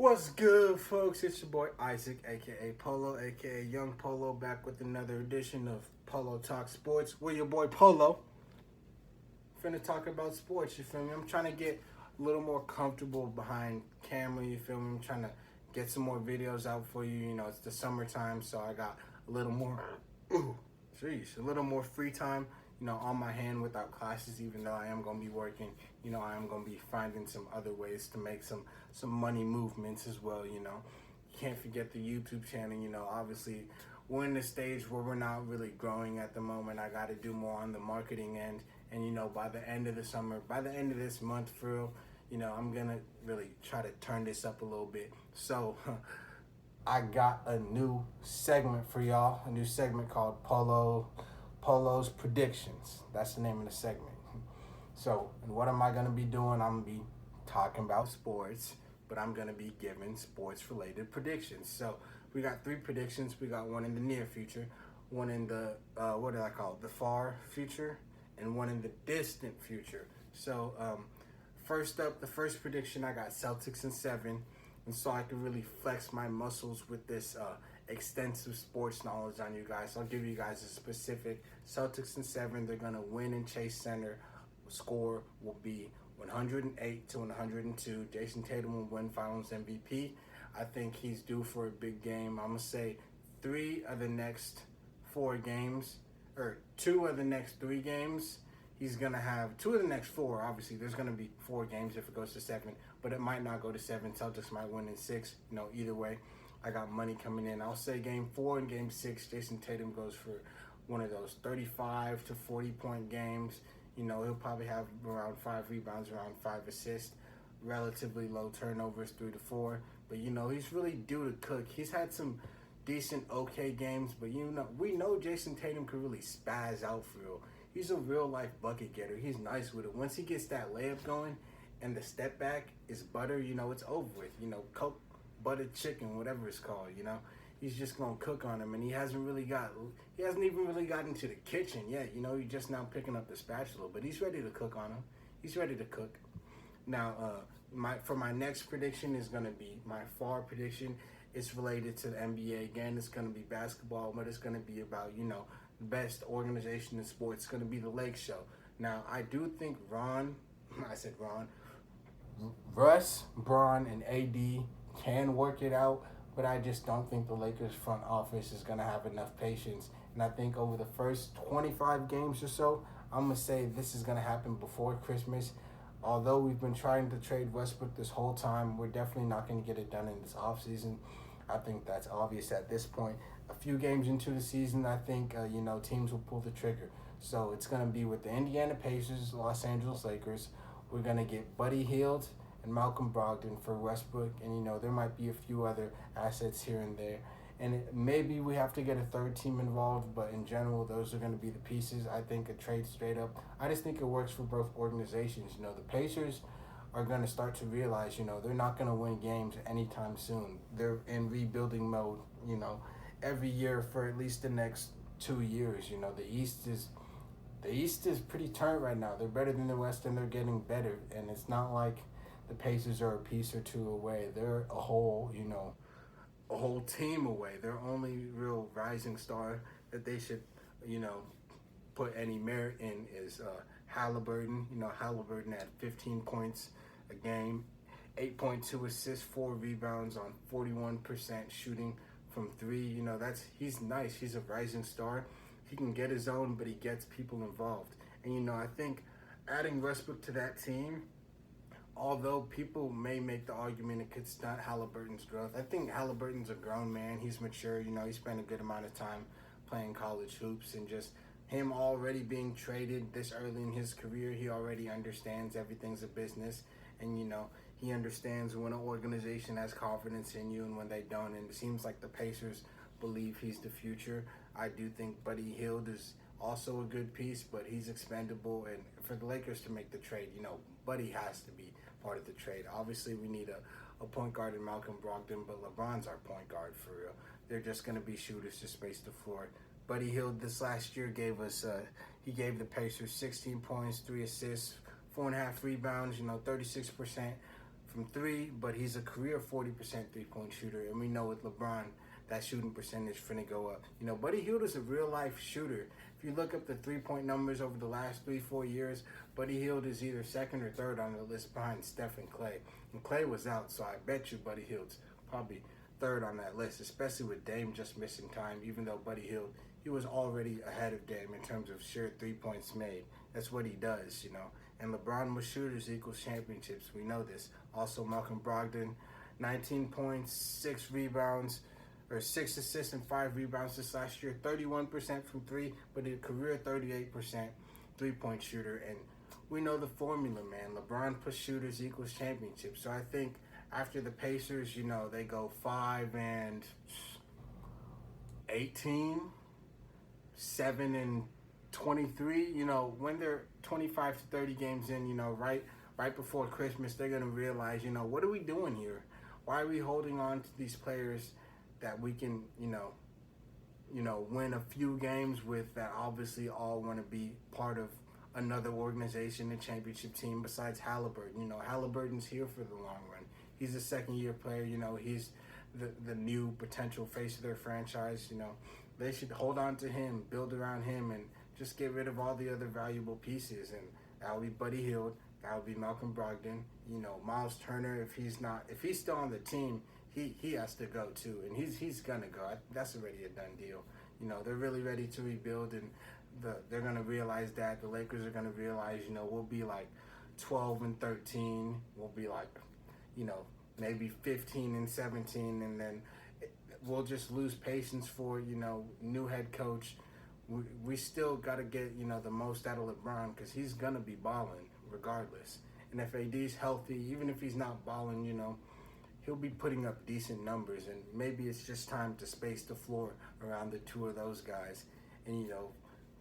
What's good, folks? It's your boy Isaac, aka Polo, aka Young Polo, back with another edition of Polo Talk Sports. We're your boy Polo. Finna talk about sports, you feel me? I'm trying to get a little more comfortable behind camera, you feel me? I'm trying to get some more videos out for you. You know, it's the summertime, so I got a little more, a little more free time, on my hand without classes, even though I am going to be working. I am going to be finding some other ways to make some money movements as well. You can't forget the YouTube channel. Obviously we're in the stage where we're not really growing at the moment. I got to do more on the marketing end. And, by the end of the summer, by the end of this month, for real, I'm going to really try to turn this up a little bit. So I got a new segment for y'all, a new segment called Polo's Predictions. That's the name of the segment. So, and what am I going to be doing? I'm going to be talking about sports, but I'm going to be giving sports-related predictions. So, we got 3 predictions. We got one in the near future, one in the, the far future, and one in the distant future. So, first up, the first prediction, I got Celtics in 7. And so I can really flex my muscles with this extensive sports knowledge on you guys. So I'll give you guys a specific Celtics in 7. They're going to win in Chase Center. Score will be 108 to 102. Jason Tatum will win Finals MVP. I think he's due for a big game. I'm going to say 3 of the next 4 games, or 2 of the next 3 games. He's going to have 2 of the next 4. Obviously, there's going to be 4 games if it goes to 7, but it might not go to 7. Celtics might win in 6. Either way, I got money coming in. I'll say game 4 and game 6, Jason Tatum goes for one of those 35 to 40-point games. He'll probably have around 5 rebounds, around 5 assists, relatively low turnovers, 3 to 4. But, he's really due to cook. He's had some decent, okay games, but, we know Jason Tatum could really spaz out for real. He's a real-life bucket getter. He's nice with it. Once he gets that layup going and the step back is butter, it's over with. Coke, buttered chicken, whatever it's called, He's just going to cook on him, and he hasn't even really gotten to the kitchen yet. He's just now picking up the spatula, but he's ready to cook on him. He's ready to cook. Now, my next prediction is going to be my far prediction. It's related to the NBA. Again, it's going to be basketball, but it's going to be about, the best organization in sports. It's going to be the Lake Show. Now, I do think Russ, Braun, and AD can work it out, but I just don't think the Lakers front office is going to have enough patience. And I think over the first 25 games or so, I'm going to say this is going to happen before Christmas. Although we've been trying to trade Westbrook this whole time, we're definitely not going to get it done in this offseason. I think that's obvious at this point. A few games into the season, I think, teams will pull the trigger. So it's going to be with the Indiana Pacers, Los Angeles Lakers. We're going to get Buddy Hield and Malcolm Brogdon for Westbrook. And, there might be a few other assets here and there. And maybe we have to get a third team involved, but in general, those are going to be the pieces. I think a trade straight up. I just think it works for both organizations. The Pacers are going to start to realize, they're not going to win games anytime soon. They're in rebuilding mode, every year for at least the next 2 years. The East is pretty turned right now. They're better than the West, and they're getting better. And it's not like the Pacers are a piece or 2 away. They're a whole team away. Their only real rising star that they should, put any merit in is Halliburton. Halliburton had 15 points a game, 8.2 assists, 4 rebounds on 41% shooting from 3. He's nice. He's a rising star. He can get his own, but he gets people involved. And, I think adding Westbrook to that team, although people may make the argument it could stunt Halliburton's growth, I think Halliburton's a grown man. He's mature. He spent a good amount of time playing college hoops, and just him already being traded this early in his career, he already understands everything's a business. And, he understands when an organization has confidence in you and when they don't. And it seems like the Pacers believe he's the future. I do think Buddy Hield is also a good piece, but he's expendable. And for the Lakers to make the trade, Buddy has to be part of the trade. Obviously, we need a point guard in Malcolm Brogdon, but LeBron's our point guard for real. They're just going to be shooters to space the floor. Buddy Hield this last year gave the Pacers 16 points, 3 assists, 4.5 rebounds, 36% from three, but he's a career 40% three-point shooter, and we know with LeBron, that shooting percentage finna go up. Buddy Hield is a real-life shooter. If you look up the three-point numbers over the last 3-4 years, Buddy Hield is either second or third on the list behind Steph and Clay. And Clay was out, so I bet you Buddy Hield's probably third on that list, especially with Dame just missing time, even though Buddy Hield, he was already ahead of Dame in terms of sheer 3 points made. That's what he does. And LeBron with shooters equals championships. We know this. Also, Malcolm Brogdon, 19 points, 6 rebounds, or 6 assists and 5 rebounds this last year. 31% from three, but a career 38% three-point shooter. And we know the formula, man. LeBron plus shooters equals championships. So I think after the Pacers, they go 5-18, 7-23. When they're 25 to 30 games in, right before Christmas, they're gonna realize, what are we doing here? Why are we holding on to these players that we can, win a few games with, that obviously all want to be part of another organization, a championship team besides Halliburton. Halliburton's here for the long run. He's a second-year player. He's the new potential face of their franchise. They should hold on to him, build around him, and just get rid of all the other valuable pieces. And that'll be Buddy Hield. That'll be Malcolm Brogdon. Miles Turner, if he's still on the team, he has to go too, and he's gonna go. That's already a done deal. They're really ready to rebuild, and they're gonna realize that. The Lakers are gonna realize, we'll be like 12-13. We'll be like, maybe 15-17, and then we'll just lose patience for, new head coach. We still got to get, the most out of LeBron, because he's going to be balling regardless. And if AD's healthy, even if he's not balling, he'll be putting up decent numbers. And maybe it's just time to space the floor around the two of those guys and,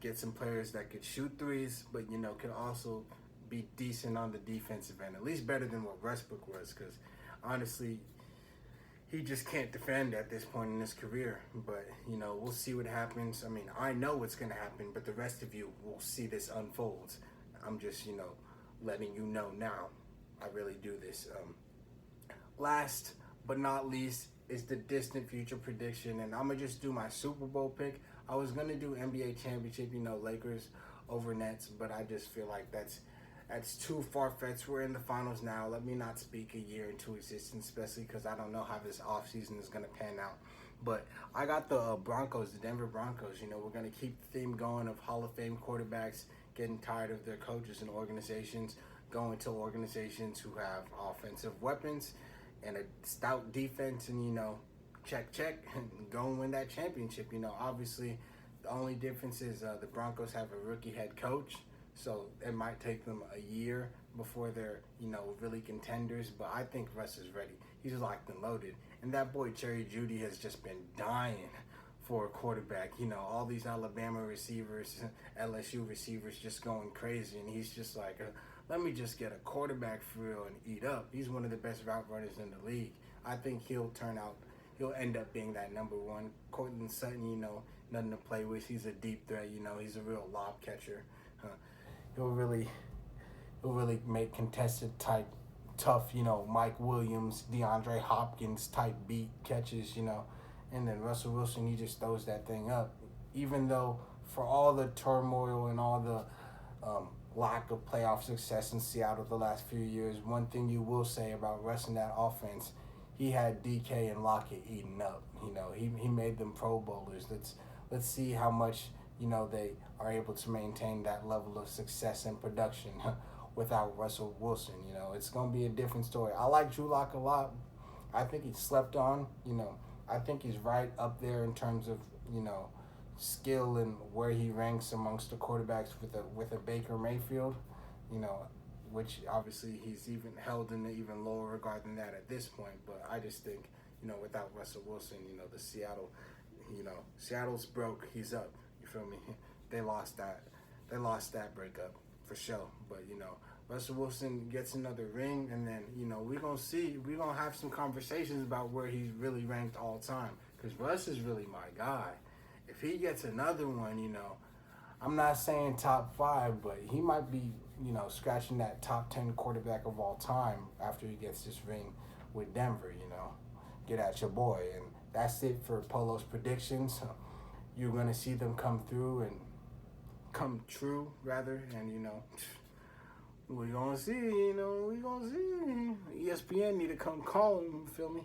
get some players that could shoot threes, but, could also be decent on the defensive end, at least better than what Westbrook was, because honestly, he just can't defend at this point in his career. But, we'll see what happens. I mean, I know what's going to happen, but the rest of you will see this unfold. I'm just, letting you know now. I really do this. Last but not least is the distant future prediction, and I'm going to just do my Super Bowl pick. I was going to do NBA championship, Lakers over Nets, but I just feel like that's too far-fetched. We're in the finals now. Let me not speak a year into existence, especially because I don't know how this offseason is going to pan out. But I got the Broncos, the Denver Broncos. We're going to keep the theme going of Hall of Fame quarterbacks getting tired of their coaches and organizations, going to organizations who have offensive weapons and a stout defense, and, check, and go and win that championship. Obviously, the only difference is the Broncos have a rookie head coach. So it might take them a year before they're, really contenders. But I think Russ is ready. He's locked and loaded. And that boy, Jerry Jeudy, has just been dying for a quarterback. All these Alabama receivers, LSU receivers just going crazy. And he's just like, let me just get a quarterback for real and eat up. He's one of the best route runners in the league. I think he'll end up being that number one. Cortland Sutton, nothing to play with. He's a deep threat. He's a real lob catcher. He'll really make contested type tough, Mike Williams, DeAndre Hopkins type beat catches, and then Russell Wilson, he just throws that thing up. Even though for all the turmoil and all the lack of playoff success in Seattle the last few years, one thing you will say about Russ in that offense, he had DK and Lockett eaten up. He made them Pro Bowlers. Let's see how much they are able to maintain that level of success and production without Russell Wilson. It's going to be a different story. I like Drew Lock a lot. I think he's slept on. I think he's right up there in terms of, skill and where he ranks amongst the quarterbacks with a Baker Mayfield, which obviously he's even held in an even lower regard than that at this point. But I just think, without Russell Wilson, the Seattle's broke. He's up. You feel me? They lost that breakup for sure. But Russell Wilson gets another ring, and then we're gonna have some conversations about where he's really ranked all time, because Russ is really my guy. If he gets another one, I'm not saying top 5, but he might be scratching that top 10 quarterback of all time after he gets this ring with Denver. Get at your boy, and that's it for Polo's predictions. You're gonna see them come through and come true rather, and we gonna see. We gonna see. ESPN need to come call him. Feel me?